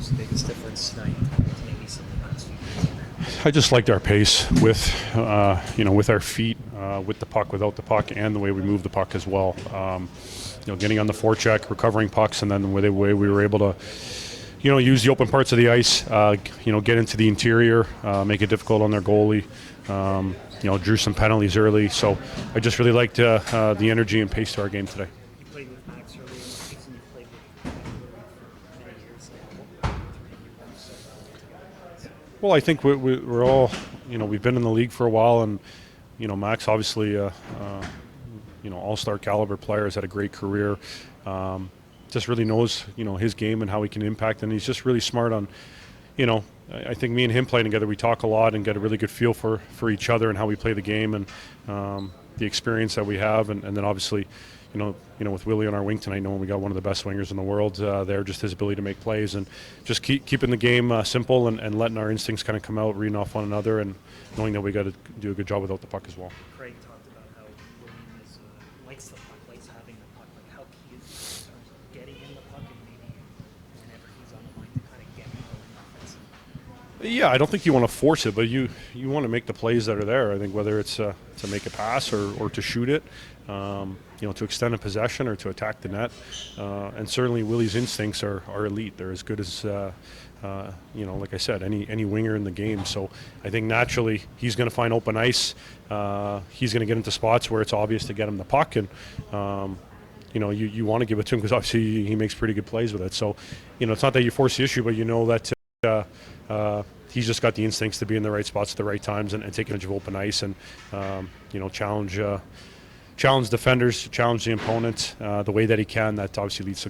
was the biggest difference tonight to maybe some of the past few games? I just liked our pace with, with our feet, with the puck, without the puck, and the way we move the puck as well. Getting on the forecheck, recovering pucks, and then the way we were able to, use the open parts of the ice, get into the interior, make it difficult on their goalie. Drew some penalties early, so I just really liked the energy and pace to our game today. You played with Max early in the season. You played with for many years. Well, I think we're all, we've been in the league for a while, and Max obviously, all-star caliber player, has had a great career. Just really knows, his game and how he can impact, and he's just really smart on, I think me and him playing together, we talk a lot and get a really good feel for each other and how we play the game, and the experience that we have, and then obviously, with Willie on our wing tonight, knowing we got one of the best wingers in the world there, just his ability to make plays and just keeping the game simple and letting our instincts kind of come out, reading off one another, and knowing that we got to do a good job without the puck as well. Craig talked about how William likes the puck, likes having the puck, like how key is it in terms of getting in the puck and maybe whenever he's on the line to kind of get people in offense. Yeah, I don't think you want to force it, but you want to make the plays that are there. I think whether it's to make a pass or to shoot it, to extend a possession or to attack the net. And certainly Willie's instincts are elite. They're as good as, like I said, any winger in the game. So I think naturally he's going to find open ice. He's going to get into spots where it's obvious to get him the puck. And, you want to give it to him because obviously he makes pretty good plays with it. So, it's not that you force the issue, but you know that he's just got the instincts to be in the right spots at the right times and take advantage of open ice and, challenge defenders, challenge the opponent the way that he can. That obviously leads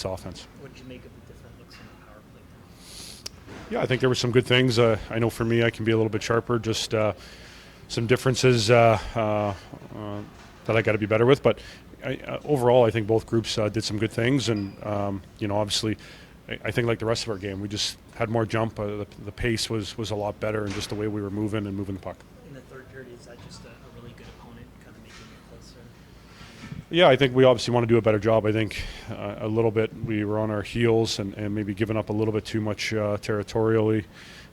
to offense. What did you make of the different looks in the power play? Yeah, I think there were some good things. I know for me, I can be a little bit sharper. Just some differences that I got to be better with. But overall, I think both groups did some good things. And obviously, I think like the rest of our game, we just had more jump. The pace was a lot better, and just the way we were moving and moving the puck. In the third period, is that just a really good opponent kind of making it closer? Yeah, I think we obviously want to do a better job. I think a little bit we were on our heels and maybe giving up a little bit too much territorially.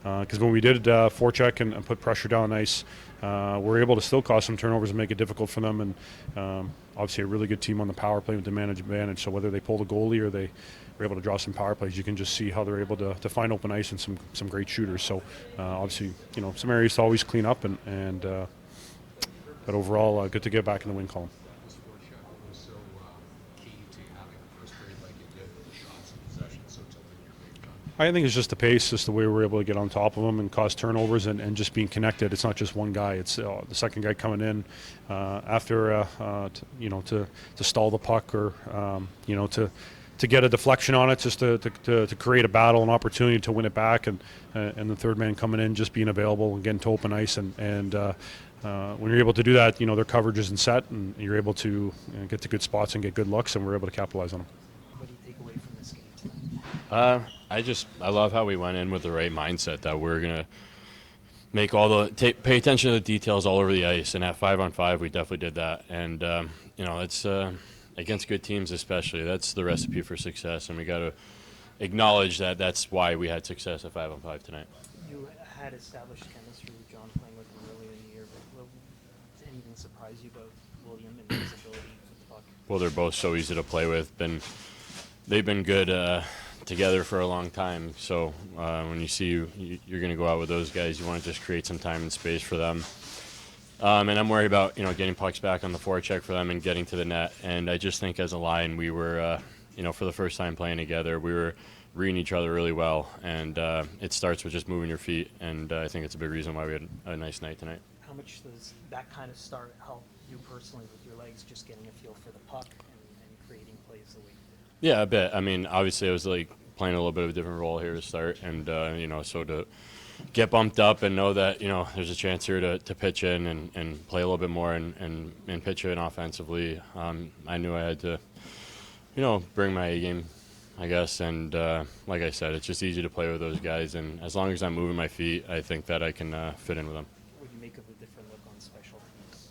Because when we did forecheck and put pressure down ice, we're able to still cause some turnovers and make it difficult for them. And obviously a really good team on the power play with the managed advantage. So whether they pull the goalie or they were able to draw some power plays, you can just see how they're able to find open ice and some great shooters. So obviously, some areas to always clean up. But overall, good to get back in the win column. I think it's just the pace, just the way we're able to get on top of them and cause turnovers and just being connected. It's not just one guy. It's the second guy coming in after, to stall the puck or, to get a deflection on it, just to create a battle, an opportunity to win it back. And the third man coming in, just being available and getting to open ice. And when you're able to do that, their coverage isn't set and you're able to get to good spots and get good looks, and we're able to capitalize on them. What do you take away from this game tonight? I love how we went in with the right mindset that we're gonna make pay attention to the details all over the ice, and at 5-on-5 we definitely did that. And it's against good teams especially. That's the recipe for success, and we got to acknowledge that that's why we had success at 5-on-5 tonight. You had established chemistry with John playing with him earlier in the year, but did anything surprise you about William and his ability with the puck? Well, they're both so easy to play with. They've been good together for a long time. So when you see you're going to go out with those guys, you want to just create some time and space for them. And I'm worried about getting pucks back on the forecheck for them and getting to the net. And I just think as a line, we were for the first time playing together, we were reading each other really well. And it starts with just moving your feet. And I think it's a big reason why we had a nice night tonight. How much does that kind of start help you personally with your legs, just getting a feel for the puck and creating plays the way you did? Yeah, a bit. I mean, obviously I was like playing a little bit of a different role here to start. And, so to get bumped up and know that, there's a chance here to pitch in and play a little bit more and pitch in offensively. I knew I had to, bring my A game, I guess. And like I said, it's just easy to play with those guys. And as long as I'm moving my feet, I think that I can fit in with them. What do you make of the different look on special teams?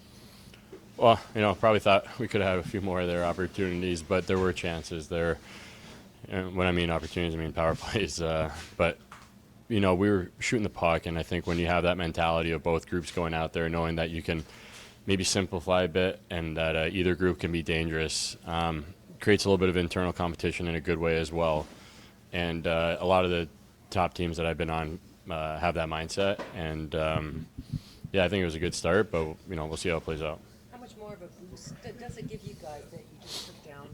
Well, probably thought we could have had a few more of their opportunities, but there were chances there. And when I mean opportunities, I mean power plays. But we were shooting the puck, and I think when you have that mentality of both groups going out there, knowing that you can maybe simplify a bit, and that either group can be dangerous, creates a little bit of internal competition in a good way as well. And a lot of the top teams that I've been on have that mindset, and I think it was a good start, but we'll see how it plays out. How much more of a boost does it give you guys that you just took down,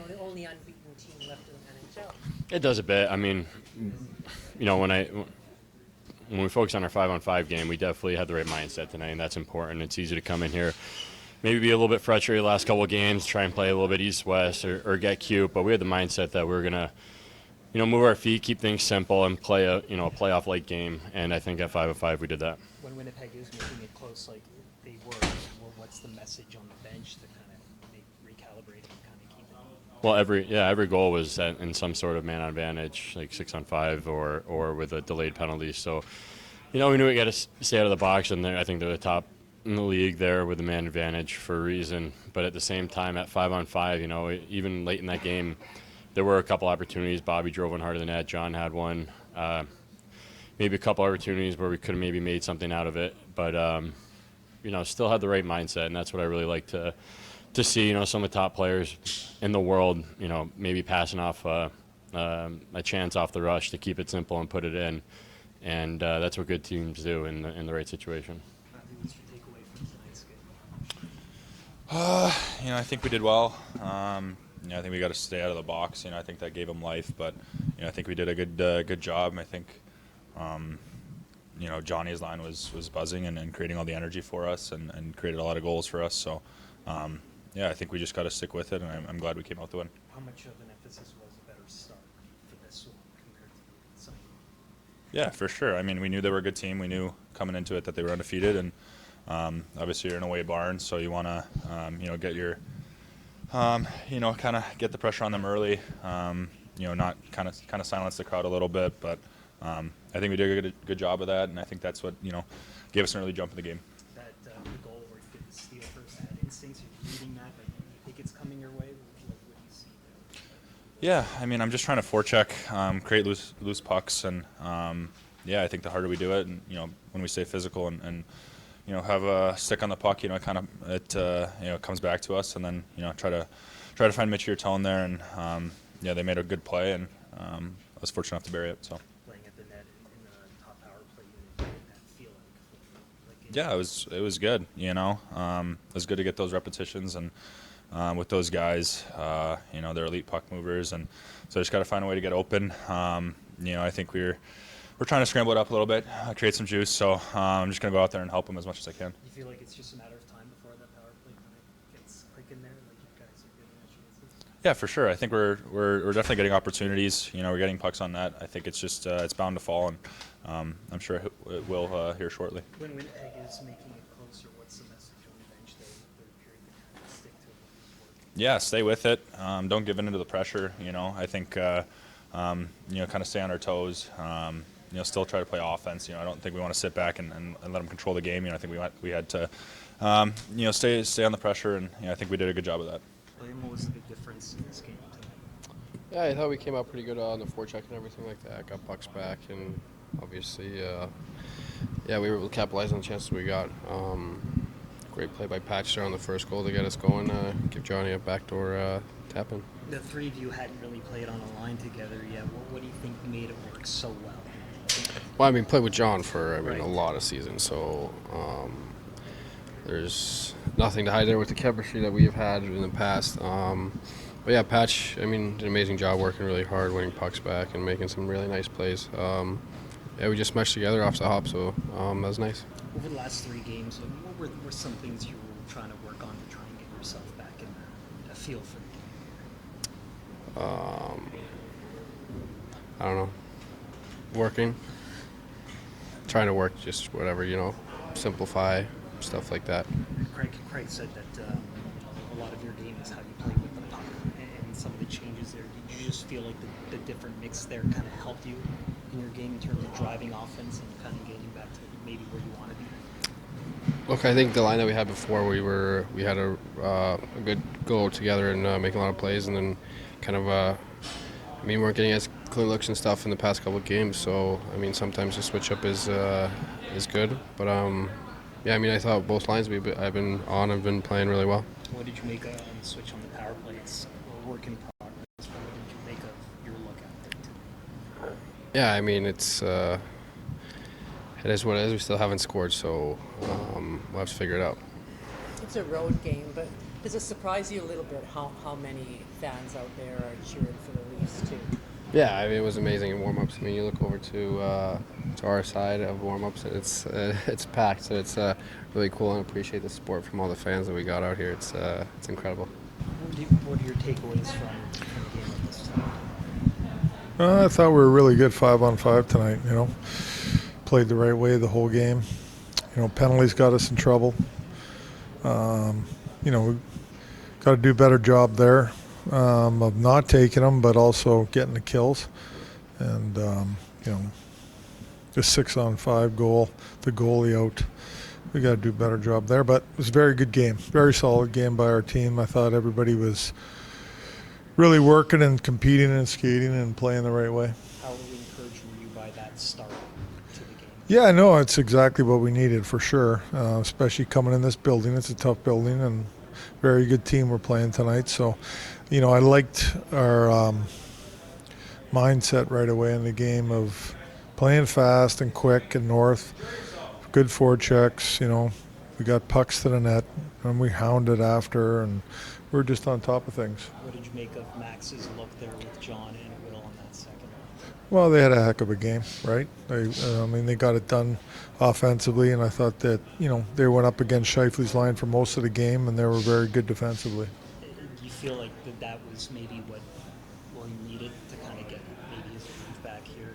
the only unbeaten team left in the NHL? It does a bit. I mean, when we focus on our 5-on-5 game, we definitely had the right mindset tonight, and that's important. It's easy to come in here, maybe be a little bit frustrated the last couple of games, try and play a little bit east-west or get cute, but we had the mindset that we were gonna, move our feet, keep things simple, and play a playoff-like game. And I think at 5-on-5 we did that. When Winnipeg is making it close like they were, what's the message on the bench to kind of recalibrate and kind of keep it? Well, every goal was in some sort of man advantage, like 6-on-5 or with a delayed penalty. So, we knew we got to stay out of the box, and I think they're the top in the league there with the man advantage for a reason. But at the same time, at 5-on-5, even late in that game, there were a couple opportunities. Bobby drove one hard of the net. John had one. Maybe a couple opportunities where we could have maybe made something out of it, but still had the right mindset, and that's what I really like to see. Some of the top players in the world, maybe passing off a chance off the rush to keep it simple and put it in, and that's what good teams do in the right situation. What's your takeaway from tonight's game? I think we did well. I think we got to stay out of the box. I think that gave them life, but I think we did a good job. I think Johnny's line was buzzing and creating all the energy for us and created a lot of goals for us. So I think we just got to stick with it, and I'm glad we came out to win. How much of an emphasis was a better start for this one compared to some? Yeah, for sure. I mean, we knew they were a good team. We knew coming into it that they were undefeated, and obviously you're in away barn, so you want to get your kind of get the pressure on them early. Not kind of silence the crowd a little bit, but I think we did a good job of that, and I think that's what gave us an early jump in the game. That the goal where you get the steal first, that instincts, you're reading that, but you think it's coming your way. What do you see there? Yeah, I mean, I'm just trying to forecheck, create loose pucks, and I think the harder we do it, and when we stay physical and have a stick on the puck, it comes back to us, and then try to find Mitch your tone there, and they made a good play, and I was fortunate enough to bury it. So. Playing at the net in the top power play unit, what did that feel like? Yeah, it was good. It was good to get those repetitions, and with those guys, they're elite puck movers, and so I just got to find a way to get open. I think we're trying to scramble it up a little bit, create some juice. So I'm just gonna go out there and help them as much as I can. You feel like it's just a matter of time before that power play kind of gets clicking there, like you guys are getting chances? Yeah, for sure. I think we're definitely getting opportunities. We're getting pucks on net. I think it's just it's bound to fall, and I'm sure it will here shortly. When Winnipeg is making it closer, what's the message on the bench there in the third period to kind of stick to it? Yeah, stay with it. Don't give in to the pressure. I think kind of stay on our toes. Still try to play offense. I don't think we want to sit back and let them control the game. I think we had to stay on the pressure, and I think we did a good job of that. William, what was the big difference in this game tonight? Yeah, I thought we came out pretty good on the forecheck and everything like that. Got pucks back, and obviously, we were able to capitalize on the chances we got. Great play by Patch there on the first goal to get us going. Give Johnny a backdoor tap in. The three of you hadn't really played on a line together yet. What do you think made it work so well? Well, played with John for Right. a lot of seasons, so there's nothing to hide there with the chemistry that we've had in the past. But yeah, Patch, did an amazing job working really hard, winning pucks back and making some really nice plays. We just meshed together off the hop, so that was nice. Over the last 3 games, what were some things you were trying to work on to try and get yourself back in a feel for the game? I don't know. Working. Trying to work, just whatever, simplify, stuff like that. Craig said that a lot of your game is how you play with the puck and some of the changes there. Did you just feel like the different mix there kind of helped you in your game in terms of driving offense and kind of getting back to maybe where you want to be? Look, I think the line that we had before, we had a good go together and making a lot of plays, and then kind of I mean, we weren't getting as clean looks and stuff in the past couple of games. So I mean, sometimes the switch up is good. But yeah, I mean, I thought both lines I've been playing really well. What did you make of the switch on the power play? It's a work in progress. What did you make of your look at it today? Yeah, I mean, it is what it is. We still haven't scored, so we'll have to figure it out. It's a road game, but does it surprise you a little bit how many fans out there are cheering for the Leafs too? Yeah, I mean, it was amazing in warm-ups. I mean, you look over to our side of warm-ups, it's packed, so it's really cool, and appreciate the support from all the fans that we got out here. It's incredible. What are your takeaways from the game at this time? I thought we were really good 5-on-5 tonight. You know, played the right way the whole game. You know, penalties got us in trouble. You know, we got to do a better job there of not taking them, but also getting the kills. And you know, the 6-on-5 goal, the goalie out. We got to do a better job there. But it was a very good game, very solid game by our team. I thought everybody was really working and competing and skating and playing the right way. How encouraged were you by that start to the game? Yeah, I know it's exactly what we needed for sure, especially coming in this building. It's a tough building and very good team we're playing tonight. So, you know, I liked our mindset right away in the game of playing fast and quick and north, good forechecks. You know, we got pucks to the net and we hounded after, and we're just on top of things. What did you make of Max's look there with John and Will on that second line? Well, they had a heck of a game, right? I mean, they got it done offensively, and I thought that, you know, they went up against Scheifele's line for most of the game, and they were very good defensively. Do you feel like that was maybe what William needed to kind of get maybe his groove back here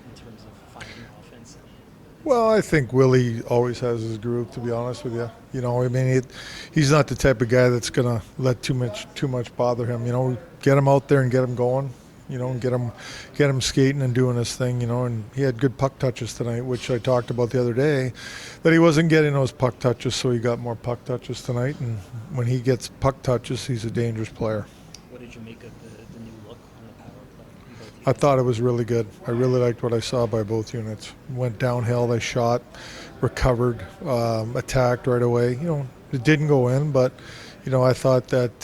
in terms of finding offense? Well, I think Willie always has his groove, to be honest with you. You know, I mean, he's not the type of guy that's going to let too much bother him. You know, get him out there and get him going. You know, and get him skating and doing his thing. You know, and he had good puck touches tonight, which I talked about the other day, that he wasn't getting those puck touches, so he got more puck touches tonight. And when he gets puck touches, he's a dangerous player. What did you make of the new look on the power play? I thought it was really good. I really liked what I saw by both units. Went downhill, they shot, recovered, attacked right away. You know, it didn't go in, but you know, I thought that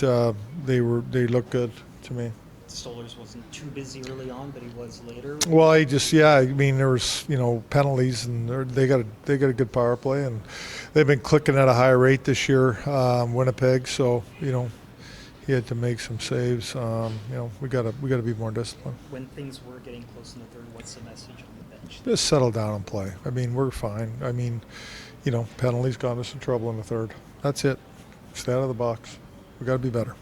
they looked good to me. Stolarz wasn't too busy early on, but he was later. Well, I mean, there was, you know, penalties, and they got a good power play, and they've been clicking at a high rate this year, Winnipeg. So, you know, he had to make some saves. You know, we got to be more disciplined. When things were getting close in the third, what's the message on the bench? Just settle down and play. I mean, we're fine. I mean, you know, penalties got us in trouble in the third. That's it. Stay out of the box. We got to be better.